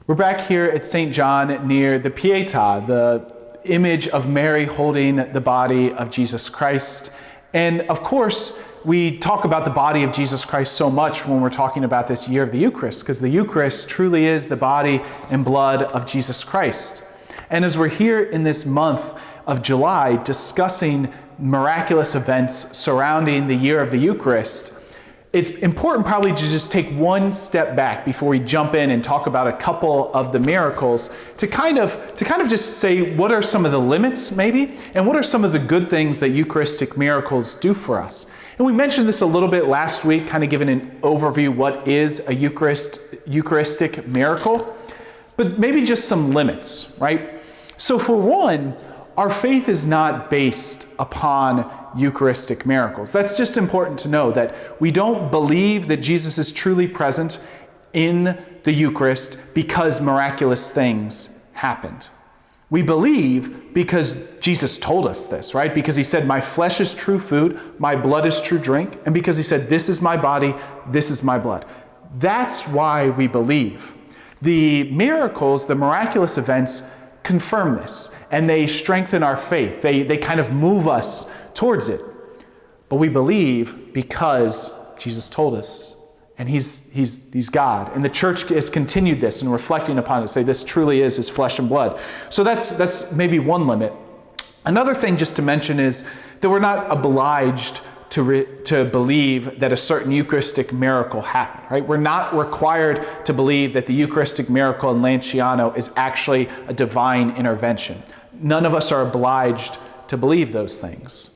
We're back here at St. John near the Pietà, the image of Mary holding the body of Jesus Christ. And of course, we talk about the body of Jesus Christ so much when we're talking about this year of the Eucharist, because the Eucharist truly is the body and blood of Jesus Christ. And as we're here in this month of July discussing miraculous events surrounding the year of the Eucharist, it's important probably to just take one step back before we jump in and talk about a couple of the miracles to kind of just say what are some of the limits maybe, and what are some of the good things that Eucharistic miracles do for us. And we mentioned this a little bit last week, kind of giving an overview what is a Eucharistic miracle, but maybe just some limits, right? So for one, our faith is not based upon Eucharistic miracles. That's just important to know, that we don't believe that Jesus is truly present in the Eucharist because miraculous things happened. We believe because Jesus told us this, right? Because he said, my flesh is true food, my blood is true drink, and because he said, this is my body, this is my blood. That's why we believe. The miracles, the miraculous events, confirm this, and they strengthen our faith. They kind of move us towards it. But we believe because Jesus told us, and he's God. And the church has continued this and reflecting upon it, say this truly is his flesh and blood. So that's maybe one limit. Another thing just to mention is that we're not obliged to believe that a certain Eucharistic miracle happened, right? We're not required to believe that the Eucharistic miracle in Lanciano is actually a divine intervention. None of us are obliged to believe those things.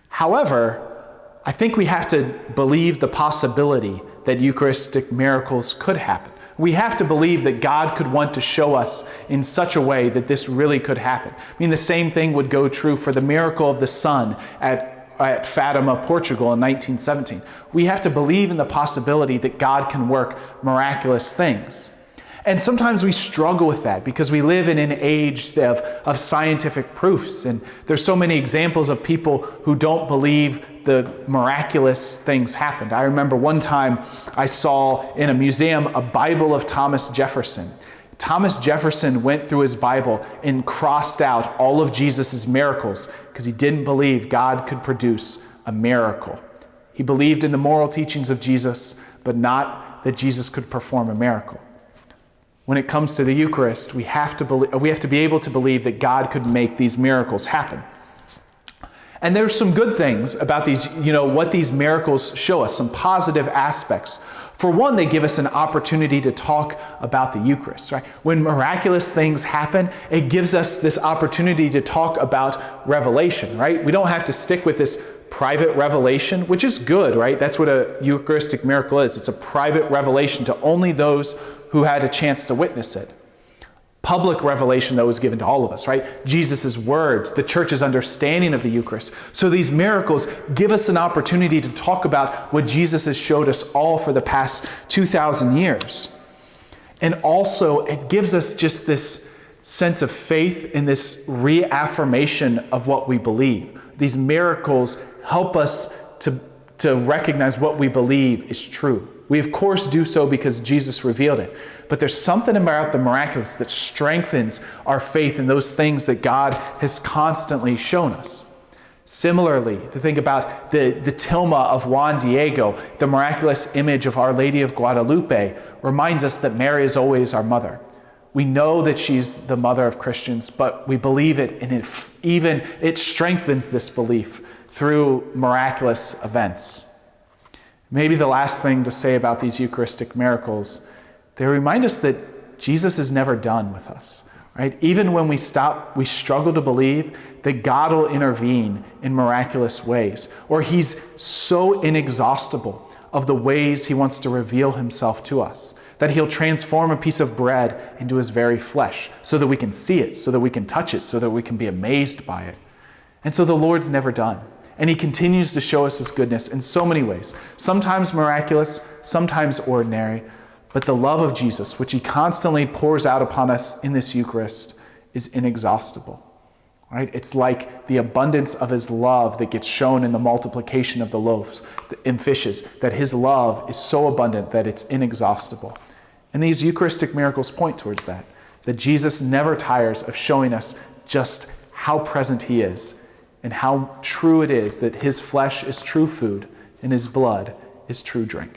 However, I think we have to believe the possibility that Eucharistic miracles could happen. We have to believe that God could want to show us in such a way that this really could happen. I mean, the same thing would go true for the miracle of the sun at Fatima, Portugal in 1917. We have to believe in the possibility that God can work miraculous things. And sometimes we struggle with that because we live in an age of scientific proofs, and there's so many examples of people who don't believe the miraculous things happened. I remember one time I saw in a museum a Bible of Thomas Jefferson. Thomas Jefferson went through his Bible and crossed out all of Jesus' miracles because he didn't believe God could produce a miracle. He believed in the moral teachings of Jesus, but not that Jesus could perform a miracle. When it comes to the Eucharist, we have to be able to believe that God could make these miracles happen. And there's some good things about these, what these miracles show us, some positive aspects. For one, they give us an opportunity to talk about the Eucharist, right? When miraculous things happen, it gives us this opportunity to talk about revelation, right? We don't have to stick with this private revelation, which is good, right? That's what a Eucharistic miracle is. It's a private revelation to only those who had a chance to witness it. Public revelation, though, is given to all of us, right? Jesus' words, the church's understanding of the Eucharist. So these miracles give us an opportunity to talk about what Jesus has showed us all for the past 2,000 years. And also, it gives us just this sense of faith and this reaffirmation of what we believe. These miracles help us to recognize what we believe is true. We, of course, do so because Jesus revealed it. But there's something about the miraculous that strengthens our faith in those things that God has constantly shown us. Similarly, to think about the tilma of Juan Diego, the miraculous image of Our Lady of Guadalupe, reminds us that Mary is always our mother. We know that she's the mother of Christians, but we believe it, and it strengthens this belief through miraculous events. Maybe the last thing to say about these Eucharistic miracles, they remind us that Jesus is never done with us, right? Even when we struggle to believe that God will intervene in miraculous ways, or he's so inexhaustible of the ways he wants to reveal himself to us, that he'll transform a piece of bread into his very flesh so that we can see it, so that we can touch it, so that we can be amazed by it. And so the Lord's never done. And he continues to show us his goodness in so many ways, sometimes miraculous, sometimes ordinary. But the love of Jesus, which he constantly pours out upon us in this Eucharist, is inexhaustible. Right? It's like the abundance of his love that gets shown in the multiplication of the loaves and fishes, that his love is so abundant that it's inexhaustible. And these Eucharistic miracles point towards that Jesus never tires of showing us just how present he is and how true it is that his flesh is true food and his blood is true drink.